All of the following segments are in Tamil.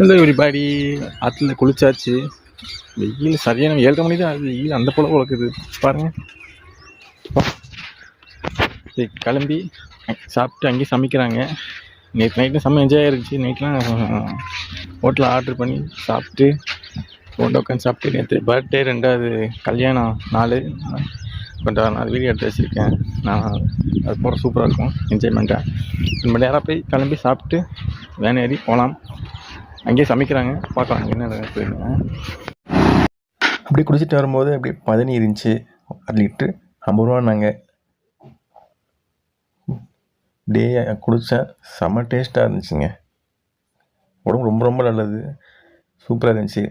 இல்லை இப்படி ஆற்றுல குளிச்சாச்சு. வெயில் சரியான 7:30 மணி தான். வெயில் அந்த போல உழக்குது பாருங்கள். கிளம்பி சாப்பிட்டு அங்கேயும் சமைக்கிறாங்க. நேற்று நைட்டு செம்ம என்ஜாய் ஆகிருந்துச்சி. நைட்லாம் ஹோட்டலில் ஆர்டர் பண்ணி சாப்பிட்டு கொண்டு உட்காந்து சாப்பிட்டு. நேற்று பர்த்டே 2வது கல்யாணம் நாள் கொஞ்சம் 4 வீடியோ எடுத்து வச்சுருக்கேன் நான். அது போகிற சூப்பராக இருக்கும், என்ஜாய்மெண்ட்டாக. ரொம்ப நேரம் போய் கிளம்பி சாப்பிட்டு வேன் ஏறி போகலாம். அங்கேயே சமைக்கிறாங்க, பார்க்கலாம் என்ன போயிருங்க. அப்படி குடிச்சிட்டு வரும்போது அப்படி பதனி இருந்துச்சு. 1 லிட்ரு 50 ரூபான்னாங்க. டே குடித்தேன், செம்ம டேஸ்ட்டாக இருந்துச்சுங்க. உடம்பு ரொம்ப ரொம்ப நல்லது, சூப்பராக இருந்துச்சு.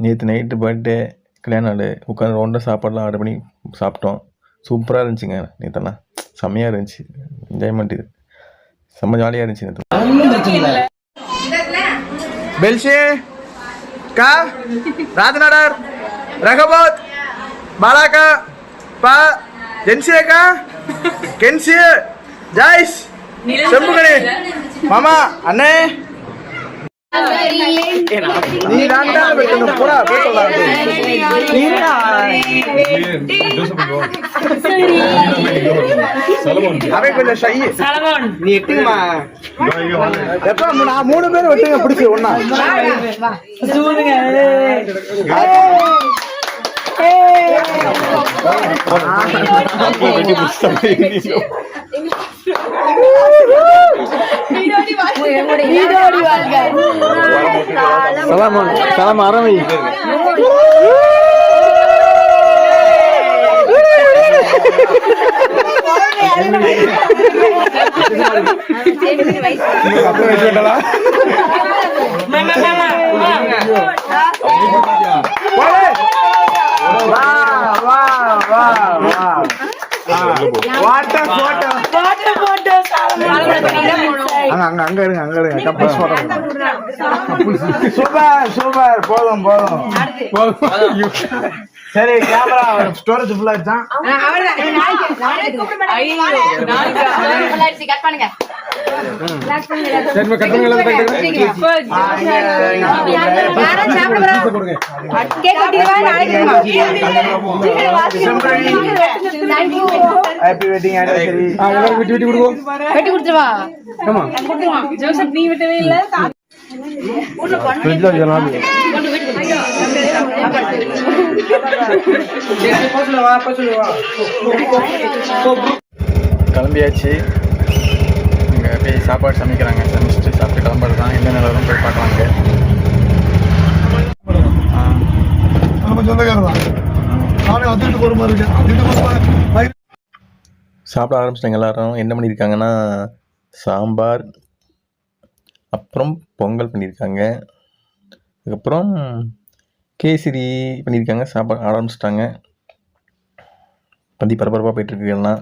நேற்று நைட்டு பர்த்டே கல்யாண நாள் உட்காந்து ரவுண்டாக சாப்பாடெலாம் ஆர்டர் பண்ணி சாப்பிட்டோம். சூப்பராக இருந்துச்சுங்க. நேற்றெல்லாம் செம்மையாக இருந்துச்சு. என்ஜாய்மெண்ட் இது செம்ம ஜாலியாக இருந்துச்சு நேற்று. பெல்ஷே கா ராஜநடர் ரகபத் பாலாக்கா பா ஜென்சியக்கா கென்சிய ஜாய்ஸ் செம்புகணி மாமா அண்ணே நீ தாண்டா வெட்டணும் போடா போடலாம். நீடா அவன் கொஞ்சம் ஷை. நீ எட்டுமா எப்ப நான் 3 பேர் வெட்டுங்க பிடிச்சி ஒண்ணா. சலாம் அரவை. அங்க இருங்க அங்க இருங்க. Couples photo. Super super. போதும் போதும். சரி கேமரா ஸ்டோரேஜ் ஃபுல் ஆயிடுச்சா? கட் பண்ணுங்க. Happy wedding anniversary. வெட்டி கொடுத்துருவா. ஜோசப் நீ விட்டவே இல்ல. கிளம்பியாச்சு. இங்கே போய் சாப்பாடு சமைக்கிறாங்க. சமைச்சிட்டு சாப்பிட்டு கிளம்புறது தான். எந்த நிலவரம் போய் பார்க்கலாங்க. சாப்பிட ஆரம்பிச்சிட்டாங்க எல்லாரும். என்ன பண்ணியிருக்காங்கன்னா சாம்பார், அப்புறம் பொங்கல் பண்ணியிருக்காங்க, அதுக்கப்புறம் கேசரி பண்ணியிருக்காங்க. சாப்பாடு ஆரம்பிச்சிட்டாங்க. பந்தி பரபரப்பாக போயிட்டுருக்கு. எல்லாம்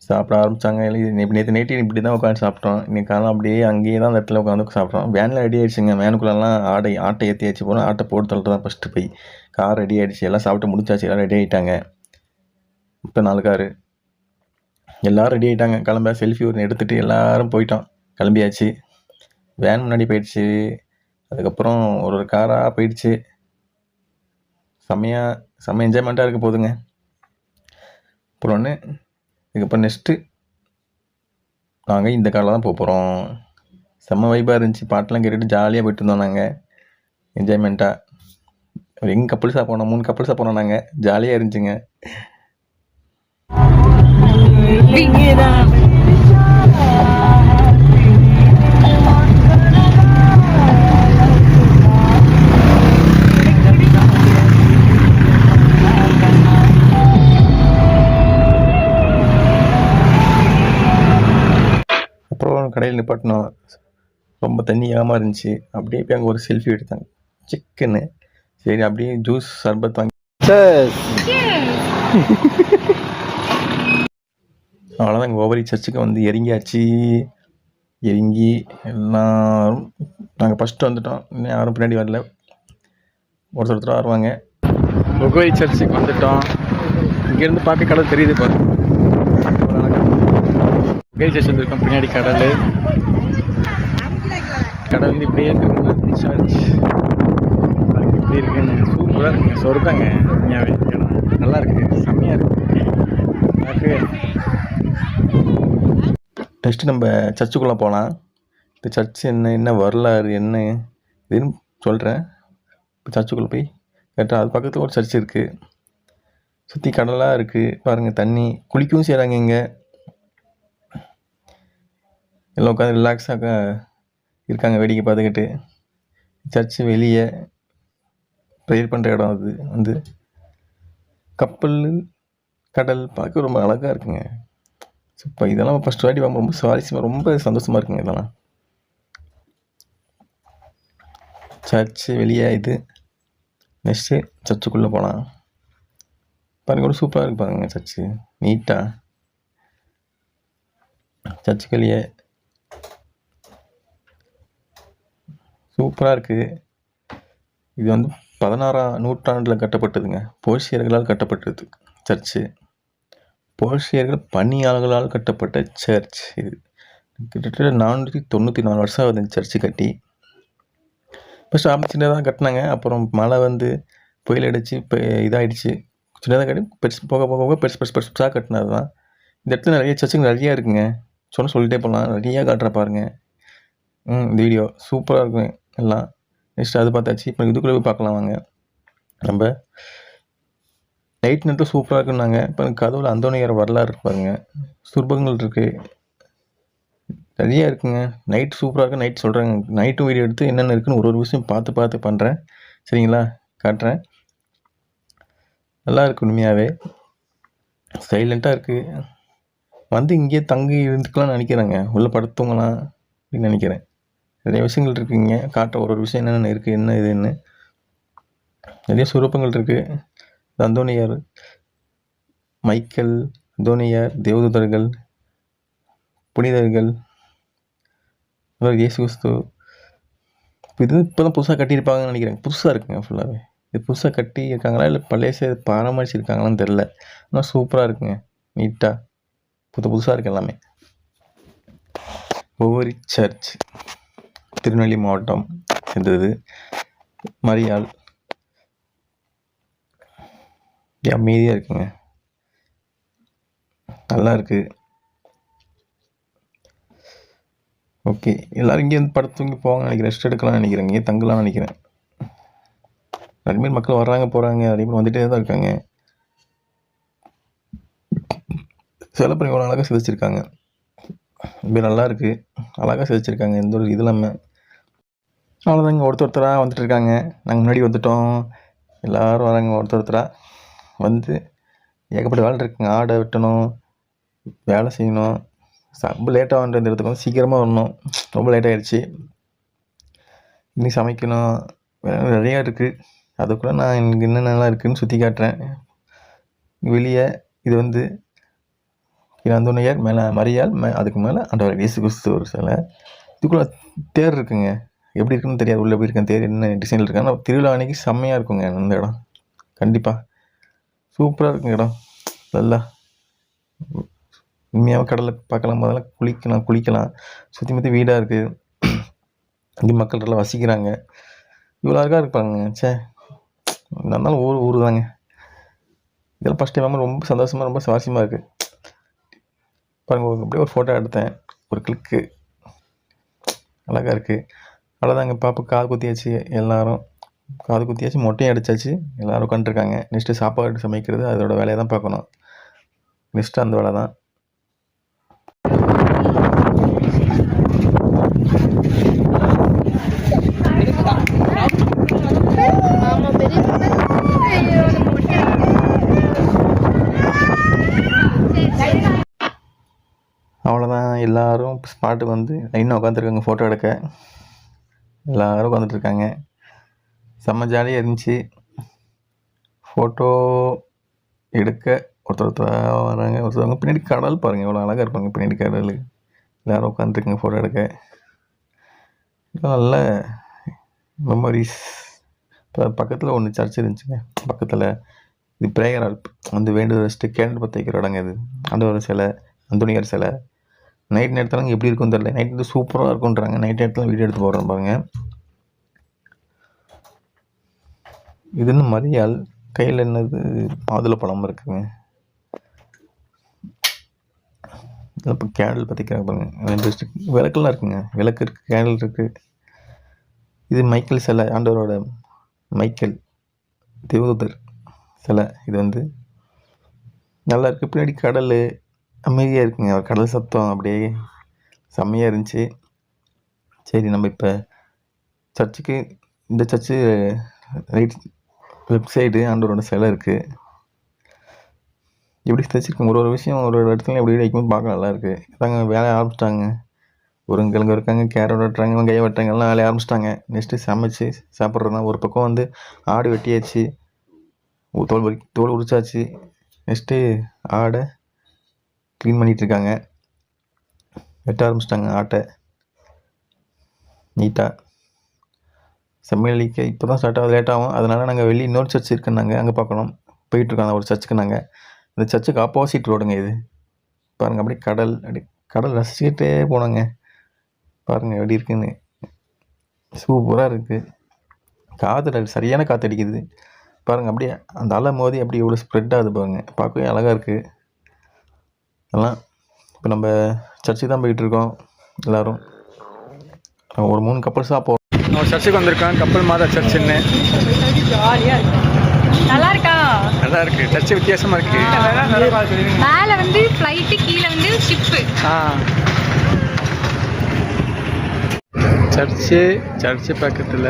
சாப்பிட ஆரம்பித்தாங்க. நேற்று நைட்டு இப்படி தான் உட்காந்து சாப்பிட்டோம். இன்னைக்கு காலம் அப்படியே அங்கேயே தான் அந்த இடத்துல உட்காந்து சாப்பிட்டோம். வேனில் ரெடி ஆகிடுச்சுங்க. வேனுக்குள்ளெல்லாம் ஆட்டை ஏற்றி ஆச்சு போகிறோம். ஆட்டை போட்டு தள்ளிட்டு தான் ஃபஸ்ட்டு போய் கார் ரெடி ஆகிடுச்சு. எல்லாம் சாப்பிட்டு முடிச்சாச்சு. எல்லாம் ரெடி ஆகிட்டாங்க. இப்போ 4 காரு எல்லோரும் ரெடி ஆகிட்டாங்க. கிளம்ப செல்ஃபி ஒன்று எடுத்துகிட்டு எல்லோரும் போயிட்டோம். கிளம்பியாச்சு. வேன் முன்னாடி போயிடுச்சு. அதுக்கப்புறம் ஒரு காராக போயிடுச்சு. செம்ம என்ஜாய்மெண்ட்டாக இருக்க போகுதுங்க. அப்புறம் ஒன்று இதுக்கப்புறம் நெக்ஸ்ட்டு நாங்கள் இந்த காரில் தான் போகிறோம். செம்ம வைப்பாக இருந்துச்சு. பாட்டெலாம் கேட்டுட்டு ஜாலியாக போயிட்டு இருந்தோம். நாங்கள் என்ஜாய்மெண்ட்டாக எங்கள் கப்புள்ஸாக போனோம். 3 கப்புள்ஸாக போனோம். நாங்கள் ஜாலியாக இருந்துச்சுங்க. அப்புறம் கடையில் நிப்பாட்டினோம். ரொம்ப தண்ணியாகமாக இருந்துச்சு. அப்படியே போய் அங்கே ஒரு செல்ஃபி எடுத்தாங்க சிக்கன்னு. சரி அப்படியே ஜூஸ் சர்பத் வாங்கி அவ்வளோதான். இங்கே ஓவரி சர்ச்சுக்கு வந்து இறங்கியாச்சு. இறங்கி எல்லோரும் நாங்கள் ஃபஸ்ட்டு வந்துட்டோம். இன்னும் யாரும் பின்னாடி வரல. ஒருத்தர் வருவாங்க. ஒகோரி சர்ச்சுக்கு வந்துட்டோம். இங்கேருந்து பார்க்க கடல் தெரியுது பாரு. ஒகோரி சர்ச் வந்துருக்கோம். பின்னாடி கடல். கடை வந்து இப்படியே இருக்குங்க. சர்ச் இப்படி இருக்குங்க, சூப்பராக இருக்குங்க, சொருக்காங்க. உண்மையாகவே இடம் நல்லா இருக்குது, செம்மையாக இருக்குது. நெக்ஸ்ட்டு நம்ம சர்ச்சுக்குள்ளே போகலாம். இந்த சர்ச் என்ன வரலாறு என்ன இதுன்னு சொல்கிறேன். இப்போ சர்ச்சுக்குள்ளே போய் கேட்டால் அது பக்கத்தில் ஒரு சர்ச் இருக்குது. சுற்றி கடலாக இருக்குது பாருங்கள். தண்ணி குளிக்கவும் செய்கிறாங்க இங்கே. எல்லாம் உட்காந்து ரிலாக்ஸாக இருக்காங்க வேடிக்கை பார்த்துக்கிட்டு. சர்ச்சு வெளியே ப்ரேயர் பண்ணுற இடம். அது வந்து கப்பல் கடல் பார்க்க ரொம்ப அழகாக இருக்குங்க. இப்போ இதெல்லாம் ஃபஸ்ட் வாட்டி வாங்க ரொம்ப சுவாரஸ்யமாக ரொம்ப சந்தோஷமாக இருக்குங்க. இதெல்லாம் சர்ச்சு வெளியே இது. நெக்ஸ்ட்டு சர்ச்சுக்குள்ளே போகலாம். பாருங்க கூட சூப்பராக இருக்கு பாருங்க. சர்ச்சு நீட்டாக சர்ச்சுக்கு வெளியே சூப்பராக இருக்குது. இது வந்து 16ஆம் நூற்றாண்டில் கட்டப்பட்டதுங்க. போர்ஷியர்களால் கட்டப்பட்டது சர்ச்சு. போர்ஷியர்கள் பணியாளர்களால் கட்டப்பட்ட சர்ச். இது கிட்டத்தட்ட 494 வருஷம் ஆகுது இந்த சர்ச்சு கட்டி. ஃபஸ்ட்டு ஆரம்பி சின்னதாக கட்டினாங்க. அப்புறம் மழை வந்து புயல் அடித்து இப்போ இதாகிடுச்சு. சின்னதாக கட்டி பெருசு போக போக போக பெருசாக கட்டினது தான். இந்த இடத்துல நிறைய சர்ச்சுங்க நிறையா இருக்குங்க. சொல்லிட்டே போகலாம். நிறையா காட்டுற பாருங்க. இந்த வீடியோ சூப்பராக இருக்கும் எல்லாம். நெக்ஸ்ட் அது பார்த்தாச்சு. இப்போ இதுக்குள்ளே போய் பார்க்கலாம் வாங்க. நம்ம நைட் நேரத்தில் சூப்பராக இருக்குன்னாங்க. இப்போ கதவுல அந்தோனியார் வரலாறு இருப்பாருங்க. சுர்பங்கள் இருக்குது, நிறையா இருக்குங்க. நைட் சூப்பராக இருக்குது. நைட் சொல்கிறேங்க. நைட்டும் வீடியோ எடுத்து என்னென்ன இருக்குன்னு ஒரு விஷயம் பார்த்து பண்ணுறேன். சரிங்களா, காட்டுறேன். நல்லா இருக்குது உண்மையாகவே. சைலண்ட்டாக இருக்குது. வந்து இங்கேயே தங்கி இருந்துக்கலாம்னு நினைக்கிறேங்க. உள்ளே படுத்துங்கலாம் அப்படின்னு நினைக்கிறேன். நிறைய விஷயங்கள் இருக்குங்க. காட்டுற ஒரு விஷயம் என்னென்ன இருக்குது என்ன இதுன்னு. நிறைய சுரூபங்கள் இருக்குது. அந்தோனியார், மைக்கேல், அந்தோனியார், தேவதூதர்கள், புனிதர்கள், இயேசு கிறிஸ்து. இது இப்போ தான் புதுசாக கட்டியிருப்பாங்கன்னு நினைக்கிறேன். புதுசாக இருக்குங்க ஃபுல்லாகவே. இது புதுசாக கட்டி இருக்காங்களா இல்லை பழைய பராமரிச்சிருக்காங்களான்னு தெரில. ஆனால் சூப்பராக இருக்குங்க. நீட்டாக புதுசாக இருக்குது எல்லாமே. ஒவ்வொரு சர்ச் திருநெல்வேலி மாவட்டம் இருந்தது. மரியாள் அமைதியாக இருக்குங்க. நல்லா இருக்குது. ஓகே, எல்லோரும் இங்கே வந்து படுத்து தூங்கி போவாங்க நினைக்கிறேன். ரெஸ்ட் எடுக்கலாம்னு நினைக்கிறேன். இங்கே தங்கலாம்னு நினைக்கிறேன். நிறைய பேர் மக்கள் வர்றாங்க போகிறாங்க. நிறைய பேர் வந்துகிட்டே தான் இருக்காங்க. சில பேர் இவ்வளோ அழகாக சிதைச்சிருக்காங்க. இப்படி நல்லா இருக்குது. அழகாக சிதைச்சிருக்காங்க. எந்த ஒரு இது இல்லாமல். அவ்வளோதாங்க. ஒருத்தராக வந்துட்டு இருக்காங்க. நாங்கள் முன்னாடி வந்துவிட்டோம். எல்லோரும் வராங்க ஒருத்தராக வந்து. ஏகப்பட்ட வேலை இருக்குங்க. ஆடை வெட்டணும், வேலை செய்யணும். ரொம்ப லேட்டாக வந்துட்டு இந்த இடத்துக்கு வந்து சீக்கிரமாக வரணும். ரொம்ப லேட் ஆகிடுச்சு. இன்னும் சமைக்கணும், நிறையா இருக்குது. அதுக்குள்ளே நான் எனக்கு என்னென்னலாம் இருக்குதுன்னு சுற்றி காட்டுறேன். வெளியே இது வந்து அந்தோனியார், மேலே மரியாள், அதுக்கு மேலே ஆண்டவர் இயேசு கிறிஸ்து ஒரு சிலை. இதுக்குள்ளே தேர் இருக்குங்க. எப்படி இருக்குன்னு தெரியாது. உள்ளே போய் இருக்கேன். தேர் என்ன டிசைனில் இருக்காங்க. திருவிழா அன்றைக்கி செம்மையாக இருக்குங்க அந்த இடம். கண்டிப்பாக சூப்பராக இருக்குங்க இடம். நல்லா உண்மையாக கடலை பார்க்கலாம். முதல்ல குளிக்கலாம். சுற்றி முற்றி வீடாக இருக்குது. இங்கே மக்கள் எல்லாம் வசிக்கிறாங்க. இவ்வளோ அழகாக இருப்பாங்க. இருந்தாலும் ஊர் தாங்க. இதெல்லாம் ஃபஸ்ட் டைம் ரொம்ப சந்தோஷமாக ரொம்ப சுவாரஸ்யமாக இருக்குது. பாருங்கள், அப்படியே ஒரு ஃபோட்டோ எடுத்தேன். ஒரு கிளிக்கு அழகாக இருக்குது. அவ்வளோதாங்க. பாப்பா காது குத்தியாச்சு. எல்லோரும் காது குத்தியாச்சு, மொட்டையும் அடித்தாச்சு. எல்லோரும் உட்காந்துருக்காங்க. நெக்ஸ்ட்டு சாப்பாடு சமைக்கிறது அதோட வேலையை தான் பார்க்கணும். நெக்ஸ்ட்டு அந்த வேலை தான். அவ்வளோதான். எல்லோரும் ஸ்பாட்டுக்கு வந்து லைனாக உட்காந்துருக்காங்க ஃபோட்டோ எடுக்க. எல்லோரும் உட்காந்துட்ருக்காங்க. செம்ம ஜாலியாக இருந்துச்சு. ஃபோட்டோ எடுக்க ஒருத்தராக வராங்க. ஒருத்தவங்க பின்னாடி கடல் பாருங்கள், எவ்வளோ அழகாக இருப்பாங்க. பின்னாடி கடல். எல்லோரும் உட்காந்துருக்காங்க ஃபோட்டோ எடுக்க. நல்ல மெமரிஸ். இப்போ பக்கத்தில் ஒன்று சர்ச் இருந்துச்சுங்க. பக்கத்தில் இது ப்ரேயர் ஹால் வந்து வேண்டுதல் வச்சுட்டு கேண்டில் பற்ற வைக்கிற இடங்க. இது ஆண்டவர் சிலை, அந்தோனியார் சிலை. நைட் நேரத்தில் எப்படி இருக்குன்னு தெரியல. நைட் வந்து சூப்பராக இருக்குன்றாங்க. நைட் நேரத்தில் வீடியோ எடுத்து போடுறேன் பாருங்கள். இது இன்னும் மரியாள் கையில் என்னது மாதுளப்பழம் இருக்குங்க. இப்போ கேண்டில் பற்றிக்கிறாங்க பாருங்கள். விளக்கெல்லாம் இருக்குங்க. விளக்கு இருக்குது, கேண்டில் இருக்குது. இது மைக்கேல் சிலை, ஆண்டவரோட மைக்கேல் தேவதூதர் சிலை. இது வந்து நல்லா இருக்குது. பின்னாடி கடல் அமைதியாக இருக்குங்க. கடல் சத்தம் அப்படியே செம்மையாக இருந்துச்சு. சரி, நம்ம இப்போ சர்ச்சுக்கு, இந்த சர்ச்சு ரைட் லெஃப்ட் சைடு ஆண்டவரோட சிலை இருக்குது. எப்படி தைச்சிருக்காங்க, ஒரு விஷயம் ஒரு இடத்துல எப்படி வைக்கும்போது பார்க்க நல்லா இருக்குது. அதாங்க வேலையை ஆரம்பிச்சிட்டாங்க. உருங்கிழங்கு இருக்காங்க, கேரட் வெட்டுறாங்க, வெங்காயம் வெட்டுறாங்க, எல்லாம் வேலையை ஆரம்பிச்சிட்டாங்க. நெக்ஸ்ட்டு சமைச்சு சாப்பிட்றது தான். ஒரு பக்கம் வந்து ஆடு வெட்டியாச்சு, தோல் உரிச்சாச்சு. நெக்ஸ்ட்டு ஆடை க்ளீன் பண்ணிகிட்ருக்காங்க. வெட்ட ஆரம்பிச்சிட்டாங்க ஆட்டை நீட்டாக. செம்மலிக்க இப்போ தான் ஸ்டார்ட் ஆகுது, லேட் ஆகும். அதனால் நாங்கள் வெளியே இன்னொரு சர்ச் இருக்குன்னாங்க, அங்கே பார்க்கணும். போயிட்டுருக்காங்க ஒரு சர்ச்சுக்கு. நாங்கள் இந்த சர்ச்சுக்கு ஆப்போசிட் ரோடுங்க இது. பாருங்கள், அப்படியே கடல் ரசிச்சுக்கிட்டே போனோங்க. பாருங்கள் எப்படி இருக்குன்னு. சூப்பராக இருக்குது. காற்று சரியான காற்று அடிக்குது பாருங்கள். அப்படியே அந்த அலை மோதி அப்படி எவ்வளோ ஸ்ப்ரெட் ஆகுது பாருங்கள். பார்க்கவே அழகாக இருக்குது. அதெல்லாம் இப்போ நம்ம சர்ச்சுக்கு தான் போயிட்டுருக்கோம் எல்லோரும். ஒரு 3 கப்பல்ஸாக போகிறோம். நம்ம சர்ச்சுக்கு வந்திருக்கோம், கப்பல் மாதா சர்ச்சுன்னு. ஜாலியா இருக்கு. நல்லா இருக்கா? நல்லா இருக்கு. சர்ச்சு வித்தியாசமா இருக்கு. மேல வந்து ஃப்ளைட், கீழ வந்து ஷிப். சர்ச்சு பக்கத்துல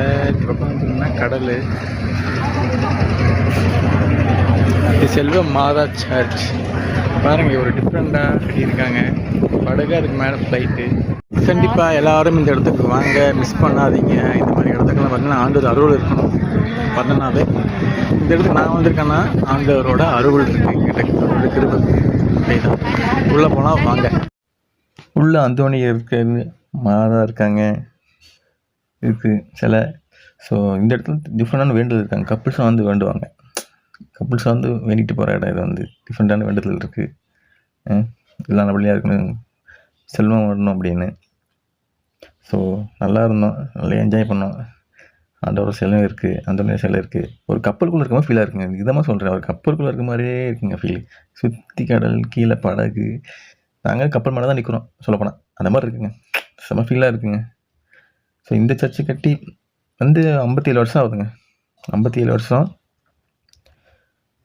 கடல். இது செல்வ மாதா சர்ச். பாருங்க, ஒரு டிஃப்ரெண்டா கட்டியிருக்காங்க. படகு, அதுக்கு மேலே ஃப்ளைட்டு. கண்டிப்பாக எல்லாரும் இந்த இடத்துக்கு வாங்க, மிஸ் பண்ணாதீங்க. இந்த மாதிரி இடத்துக்கெல்லாம் பார்த்தீங்கன்னா ஆண்டவர் அருள் இருக்கணும். பண்ணனாவே இந்த இடத்துக்கு நான் வந்திருக்கேன்னா ஆண்டவரோட அருள் இருக்கு, கிருபை. அப்படிதான் உள்ளே போனால் வாங்க. உள்ள அந்தோணியர் இருக்காரு, மாதா இருக்காங்க, இருக்குது சில. ஸோ இந்த இடத்துல டிஃப்ரெண்டான வேண்டுதல் இருக்காங்க. கப்புள்ஸும் வந்து வேண்டுவாங்க. கப்புள்ஸை வந்து வேண்டிட்டு போகிற இடம் இது. வந்து டிஃப்ரெண்ட்டான வேண்டுதல் இருக்குது. எல்லாம் நல்லபடியாக இருக்கணும், செல்வம் வரணும் அப்படின்னு. ஸோ நல்லா இருந்தோம், நல்லா என்ஜாய் பண்ணோம். ஆண்டவரோட சிலை இருக்குது, அந்த சிலை இருக்குது. ஒரு கப்பலுக்குள்ளே இருக்க மாதிரி ஃபீலாக இருக்குங்க. இதமாக சொல்கிறேன், ஒரு கப்பலுக்குள்ளே இருக்க மாதிரியே இருக்குங்க ஃபீல். சுற்றி கடல், கீழே படகு. நாங்கள் கப்பல் மேலே தான் நிற்கிறோம் சொல்லப்போனால். அந்த மாதிரி இருக்குங்க, செம்ம ஃபீலாக இருக்குங்க. ஸோ இந்த சர்ச்சு கட்டி வந்து 57 வருஷம் ஆகுதுங்க. 57 வருஷம்.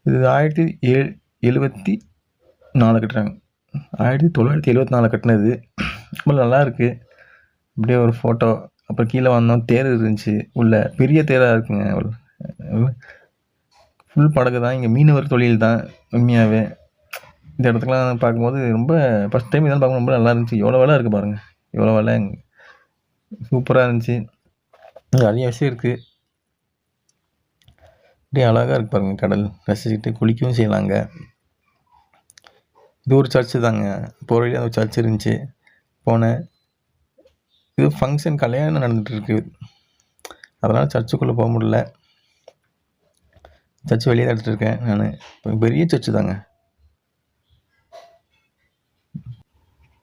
இது 1974 கட்டுறாங்க. 1974 கட்டினது. ரொம்ப நல்லா இருக்குது. அப்படியே ஒரு ஃபோட்டோ. அப்புறம் கீழே வந்தோம், தேர் இருந்துச்சு. உள்ள பெரிய தேராக இருக்குங்க. ஃபுல் படகு தான். இங்கே மீனவர் தொழில் தான் உண்மையாகவே. இந்த இடத்துக்குலாம் பார்க்கும்போது ரொம்ப ஃபஸ்ட் டைம் இதெல்லாம் பார்க்கும்போது ரொம்ப நல்லா இருந்துச்சு. எவ்வளோ வேலை இருக்குது பாருங்கள், எவ்வளோ வேலை. சூப்பராக இருந்துச்சு. நிறைய விஷயம் இருக்குது. அப்படியே அழகாக இருக்குது பாருங்கள். கடல் ரசிச்சுட்டு குளிக்கவும் செய்யலாங்க. இது ஒரு சர்ச்சு தாங்க. போகிற வழியாக ஒரு சர்ச் இருந்துச்சு, போனேன். இது ஃபங்க்ஷன், கல்யாணம் நடந்துகிட்ருக்கு. அதனால் சர்ச்சுக்குள்ளே போக முடியல. சர்ச்சு வெளியே தான் எடுத்துகிட்ருக்கேன் நான். பெரிய சர்ச்சு தாங்க.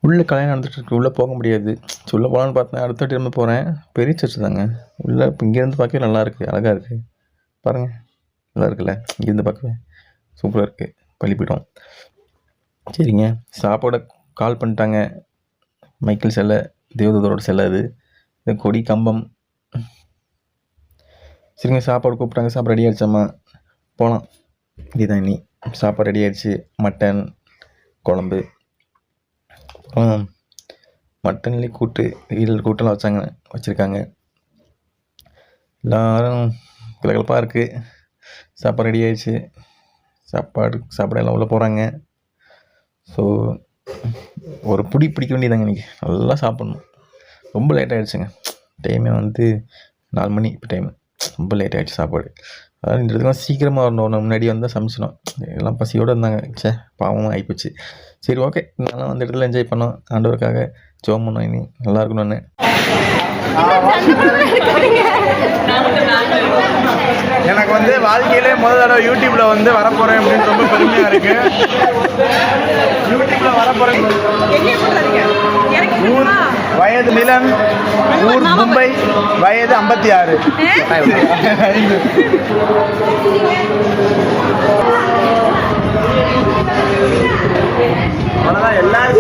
உள்ளே கல்யாணம் நடந்துகிட்ருக்கு, உள்ளே போக முடியாது. உள்ளே போகலான்னு பார்த்தேன், அடுத்த திரும்ப போகிறேன். பெரிய சர்ச்சு தாங்க. உள்ளே இப்போ இங்கேருந்து பார்க்கவே நல்லா இருக்குது, அழகாக இருக்குது. பாருங்கள், நல்லா இருக்குல்ல? இங்கேருந்து பார்க்கவே சூப்பராக இருக்குது. பள்ளிப்பீடம். சரிங்க, சாப்பாடை கால் பண்ணிட்டாங்க. மைக்கேல் சிலை, தேவதூதரோட சிலை. இது கொடி கம்பம். சரிங்க, சாப்பாடு கூப்பிட்டாங்க. சாப்பாடு ரெடி ஆகிடுச்சாம்மா, போகலாம். இதுதான் இனி சாப்பாடு ரெடி ஆகிடுச்சு. மட்டன் குழம்பு, அப்புறம் மட்டன்லேயே கூட்டு, ஈரல் கூட்டெல்லாம் வச்சுருக்காங்க. எல்லோரும் கலகலப்பாக இருக்குது. சாப்பாடு ரெடி ஆகிடுச்சு. சாப்பாடு எல்லாம் உள்ளே போகிறாங்க. ஸோ ஒரு பிடிக்க வேண்டியதாங்க. இன்றைக்கி நல்லா சாப்பிட்ணும். ரொம்ப லேட் ஆகிடுச்சுங்க. டைமே வந்து 4 மணி. இப்போ டைமு ரொம்ப லேட் ஆகிடுச்சு சாப்பாடு. அதாவது இந்த இடத்துக்குலாம் சீக்கிரமாக வரணும். முன்னாடி வந்தால் சமைச்சிடும். எல்லாம் பசியோடு இருந்தாங்க. பாவமாக ஆகிப்போச்சு. சரி, ஓகே. நல்லா அந்த இடத்துல என்ஜாய் பண்ணோம். ஆண்டவருக்காக ஜெபம் பண்ணோம். இனி நல்லா இருக்கணும்னு எனக்கு வந்து வாழ்க்கையிலே முதல் தடவை யூடியூப்ல வந்து வரப்போறேன் அப்படின்னு ரொம்ப பெருமையா இருக்கு. யூடியூப்ல வரப்போறேன். ஊர் வயது நிலன், ஊர் மும்பை, வயது 56. அவ்வளோதான் எல்லாரும்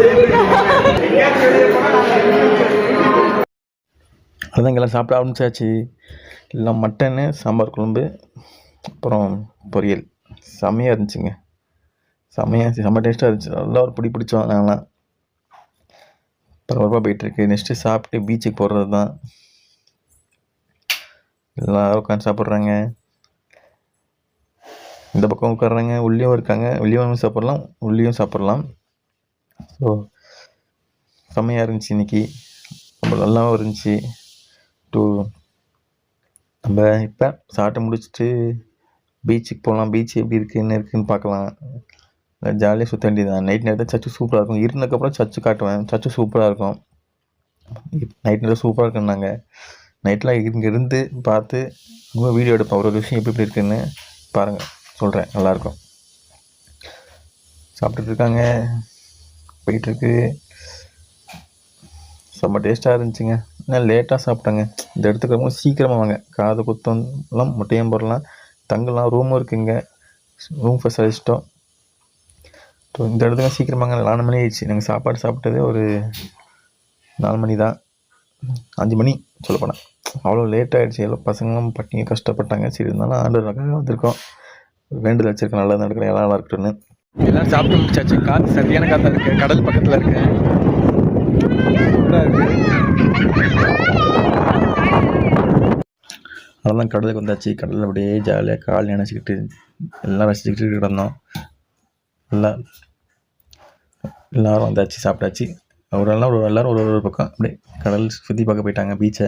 அதுதான் எல்லாம் சாப்பிட ஆரம்பிச்சாச்சு. எல்லாம் மட்டனு, சாம்பார் குழம்பு, அப்புறம் பொரியல். செம்மையாக இருந்துச்சுங்க. செம்ம டேஸ்ட்டாக இருந்துச்சு. நல்லா ஒரு பிடிச்சோம் நாங்களாம். பரபரப்பாக போயிட்டுருக்கு. நெக்ஸ்ட்டு சாப்பிட்டு பீச்சுக்கு போகிறது தான். எல்லோரும் உட்காந்து சாப்பிட்றாங்க. இந்த பக்கம் உட்காடுறாங்க. உள்ளேயும் இருக்காங்க. வெளியும் சாப்பிட்லாம், உள்ளேயும் சாப்பிட்லாம். ஸோ செம்மையாக இருந்துச்சு இன்றைக்கி. ரொம்ப நல்லாவும் இருந்துச்சு. நம்ம இப்போ சாப்பிட்டு முடிச்சுட்டு பீச்சுக்கு போகலாம். பீச் எப்படி இருக்குது, என்ன இருக்குதுன்னு பார்க்கலாம். ஜாலியாக சுற்ற வேண்டியதான். நைட் நேரத்தில் சர்ச்சு சூப்பராக இருக்கும். இருந்ததுக்கப்புறம் சர்ச்சு காட்டுவேன். சர்ச்சு சூப்பராக இருக்கும். நைட் நேரம் சூப்பராக இருக்குன்னாங்க. நைட்டில் இங்கே இருந்து பார்த்து ரொம்ப வீடியோ எடுப்பேன். ஒரு விஷயம் எப்படி இருக்குதுன்னு பாருங்கள், சொல்கிறேன். நல்லாயிருக்கும். சாப்பிட்டுட்டு இருக்காங்க, போயிட்டுருக்கு. செம்ம டேஸ்ட்டாக இருந்துச்சுங்க. ஆனால் லேட்டாக சாப்பிட்டாங்க. இந்த இடத்துக்கு ரொம்ப சீக்கிரமாக வாங்க. காது குத்தம்லாம் முட்டையும் போடலாம், தங்கலாம். ரூமும் இருக்குங்க. ரூம் ஃபெசிலிட்டியும். இந்த இடத்துக்கு சீக்கிரமாங்க. 4 மணி ஆயிடுச்சு. நாங்கள் சாப்பாடு சாப்பிட்டதே ஒரு 4 மணி தான், 5 மணி சொல்லப்போனால். அவ்வளோ லேட் ஆகிடுச்சு. எல்லாம் பசங்களும் பட்டினி கஷ்டப்பட்டாங்க. சரி இருந்தாலும் ஆண்டவருக்காக வந்திருக்கோம். வேண்டுதல் வச்சுருக்கோம், நல்லா நடக்கிறேன், எல்லாம் நல்லா இருக்கட்டும்னு. எல்லாம் சாப்பிட்டு முடிச்சாச்சு. காற்று சரியான காற்றாக இருக்குது. கடல் பக்கத்தில் இருக்கேன். அதெல்லாம் கடலுக்கு வந்தாச்சு. கடலில் அப்படியே ஜாலியாக கால் நினச்சிக்கிட்டு எல்லாம் ரசிச்சுக்கிட்டு கிடந்தோம். எல்லோரும் வந்தாச்சு, சாப்பிட்டாச்சு. எல்லோரும் ஒரு பக்கம் அப்படியே கடல் சுற்றி பார்க்க போயிட்டாங்க. பீச்சை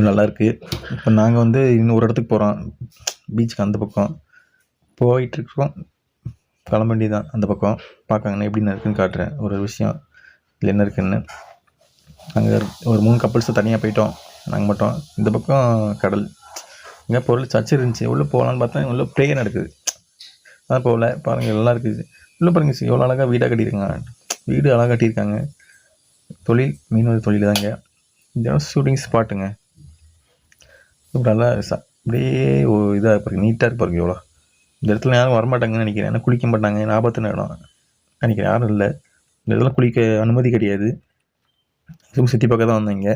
நல்லா இருக்குது. இப்போ நாங்கள் வந்து இன்னும் ஒரு இடத்துக்கு போகிறோம். பீச்சுக்கு அந்த பக்கம் போயிட்டுருக்கோம். கிளம்ப வேண்டியதான். அந்த பக்கம் பார்க்காங்கண்ணா எப்படின்னு இருக்குன்னு காட்டுறேன். ஒரு விஷயம் இல்லை என்ன இருக்குதுன்னு. அங்கே ஒரு 3 கப்புள்ஸை தனியாக போயிட்டோம். நாங்கள் மட்டும். இந்த பக்கம் கடல். இங்கே பொருள் சர்ச்சு இருந்துச்சு. உள்ளே போகலான்னு பார்த்தா உள்ளே ப்ரேயர் நடக்குது. அதான் போகல. பாருங்கள் எல்லாம் இருக்குது. உள்ளே பாருங்கள் எவ்வளோ அழகாக வீடாக கட்டியிருக்காங்க. வீடு அழகாக கட்டியிருக்காங்க. தொழில் மீனவர் தொழில் தாங்க. இந்த ஷூட்டிங் ஸ்பாட்டுங்க. நல்லா அப்படியே இதாக இருப்பாரு, நீட்டாக இருப்பாருங்க. எவ்வளோ இந்த இடத்துல யாரும் வரமாட்டாங்கன்னு நினைக்கிறேன். ஏன்னா குளிக்க மாட்டாங்க. ஆபத்தான இடம் நினைக்கிறேன். யாரும் இல்லை இந்த இடத்துல. குளிக்க அனுமதி கிடையாது. சுற்றி பார்க்க தான் வந்தாங்க.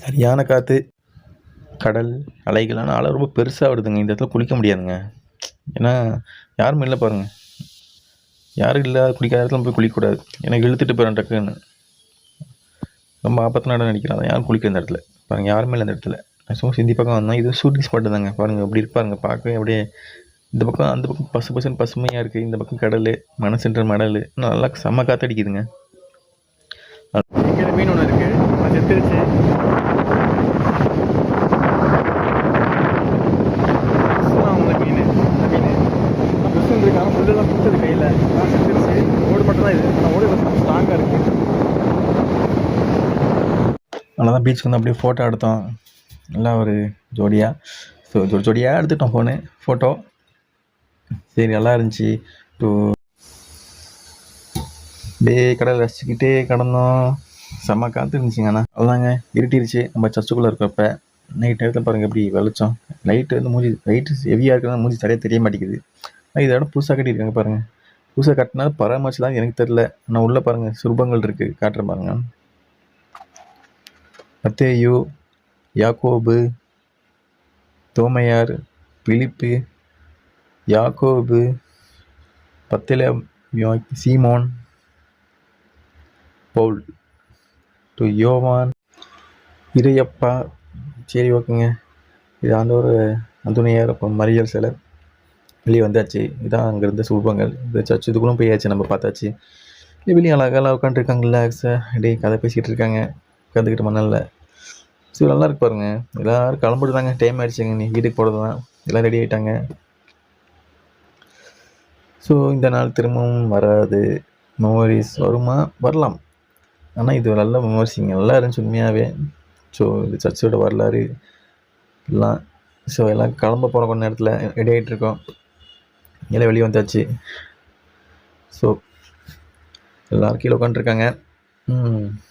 சரியான காற்று, கடல் அலைகள். ஆனால் அலை ரொம்ப பெருசாக வருதுங்க. இந்த இடத்துல குளிக்க முடியாதுங்க. ஏன்னா யாரும் இல்லை பாருங்கள். யாரும் இல்லை. குளிக்காத இடத்துல போய் குளிக்கக்கூடாது. எனக்கு இழுத்துட்டு போகிறேன் டக்குன்னு. ரொம்ப ஆபத்தான இடம் நினைக்கிறேன். அதான் யாரும் குளிக்கிற இந்த இடத்துல பாருங்கள். யாருமே இல்லை இந்த இடத்துல. சும்மா சிந்தி பக்கம் வந்தோம். இது ஷூட்டிங் ஸ்பாட்டு தாங்க. பாருங்கள் எப்படி இருப்பாருங்க. பார்க்கவே அப்படியே இந்த பக்கம் அந்த பக்கம் பசுமையாக இருக்குது. இந்த பக்கம் கடல், மனசுன்ற மடல். நல்லா செம்ம காற்றடிக்குதுங்க. இங்கே மீன் ஒன்று இருக்குது, அது செத்துருச்சு. மீன் இருக்காங்க. முள்ளெல்லாம் கொடுத்தது கையில் செத்துருச்சு. ஓடு மட்டும் தான் இது. ஓடு ஸ்ட்ராங்காக இருக்குது. நல்லா தான் பீச்சுக்கு வந்து அப்படியே ஃபோட்டோ எடுத்தோம். எல்லாம் ஒரு ஜோடியாக. ஸோ ஜோடியாக எடுத்துட்டோம் ஃபோட்டோ. சரி நல்லா இருந்துச்சு. அப்படியே கடல் ரசிச்சுக்கிட்டே கடந்தோம். செம்ம காற்று இருந்துச்சுங்க. ஆனால் அதுதாங்க இருட்டிருச்சு. நம்ம சர்ச்சுக்குள்ளே இருக்கிறப்ப நைட் நேரத்தில் பாருங்கள் எப்படி வெளிச்சம். லைட்டு வந்து மூஞ்சி லைட்டு ஹெவியாக இருக்கிறதா மூஞ்சி சரியாக தெரிய மாட்டேங்குது. இது இடம் புதுசாக கட்டியிருக்காங்க பாருங்கள். புதுசாக கட்டினா பராமரிச்சு தான் எனக்கு தெரில. ஆனால் உள்ளே பாருங்கள் சுரூபங்கள் இருக்குது, காட்டுறேன் பாருங்கள். மத்தேயு, யாக்கோபு, தோமையார், பிலிப்பு, யாக்கோபு, பத்தேலு, சீமோன், பவுல், யோவான், இறையப்பா. சரி ஓகேங்க. இது ஆண்டவர் அந்தோனியார், அப்போ மரியல் சிலை வெளியே வந்தாச்சு. இதான் அங்கே இருந்த சுரூபங்கள். இந்த சர்ச்சு இதுக்குள்ளும் போயாச்சு. நம்ம பார்த்தாச்சு. வெளியே அழகாக உட்காந்துருக்காங்க. ரிலாக்ஸாக அப்படியே கதை பேசிக்கிட்டு இருக்காங்க. உட்காந்துக்கிட்டு மணலில். ஸோ நல்லா இருக்கு பாருங்க. எல்லோரும் கிளம்பிட்டுதாங்க. டைம் ஆகிடுச்சிங்க. நீ வீட்டுக்கு போகிறது தான். எல்லாம் ரெடி ஆகிட்டாங்க. ஸோ இந்த நாள் திரும்பவும் வராது. மெமரிஸ் வருமா? வரலாம். ஆனால் இது ஒரு நல்ல மெமரிஸிங்க, நல்லா இருந்துச்சு உண்மையாகவே. ஸோ இது சர்ச்சோட வரலாறு எல்லாம். ஸோ எல்லாம் கிளம்ப போகிற கொஞ்ச நேரத்தில் ரெடி ஆகிட்ருக்கோம். எல்லாம் வெளியே வந்தாச்சு. ஸோ எல்லோரும் கீழே உட்காந்துருக்காங்க.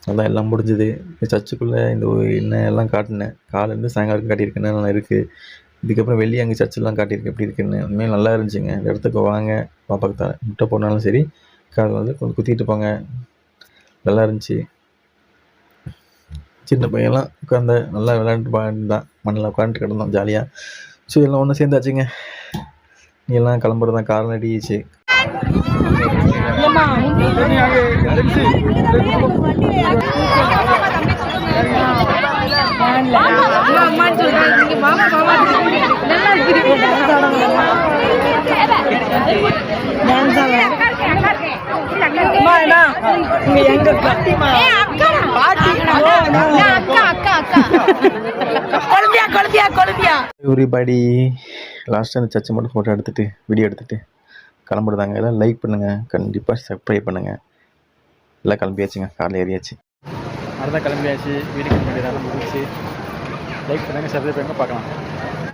அதான் எல்லாம் முடிஞ்சுது. சர்ச்சுக்குள்ளே இந்த என்ன எல்லாம் காட்டினேன், காலேருந்து சாயங்காலம் காட்டியிருக்கேன்னு நல்லா இருக்குது. இதுக்கப்புறம் வெளியே அங்கே சர்ச்செல்லாம் காட்டியிருக்கு எப்படி இருக்குன்னு. உண்மையாக நல்லா இருந்துச்சுங்க. இந்த இடத்துக்கு வாங்க, பாப்பாக்கு தரேன், முட்டை போனாலும் சரி காதில் வந்து கொஞ்சம் குத்திட்டு போங்க, நல்லா இருந்துச்சு. சின்ன பையன்லாம் உட்காந்த நல்லா விளையாண்டு தான் மண்ணில் உட்காந்துட்டு கிடந்தோம் ஜாலியாக. ஸோ எல்லாம் ஒன்று சேர்ந்தாச்சுங்க. நீ எல்லாம் கிளம்புறது தான் காரணம் அடிச்சு. எவ்ரிபடி லாஸ்ட்டாக அந்த சர்ச்சை மட்டும் ஃபோட்டோ எடுத்துகிட்டு வீடியோ எடுத்துகிட்டு கிளம்புறதாங்க. எல்லாம் லைக் பண்ணுங்கள், கண்டிப்பாக சப்ஸ்கிரைப் பண்ணுங்கள். எல்லாம் கிளம்பியாச்சுங்க, காரில் ஏறியாச்சு. அடுத்த கிளம்பியாச்சு, வீட்டுக்கு வேண்டியதான முடிச்சு. லைக் பண்ணுங்கள், சப்ஸ்கிரைப் பண்ணுங்கள், பார்க்கலாம்.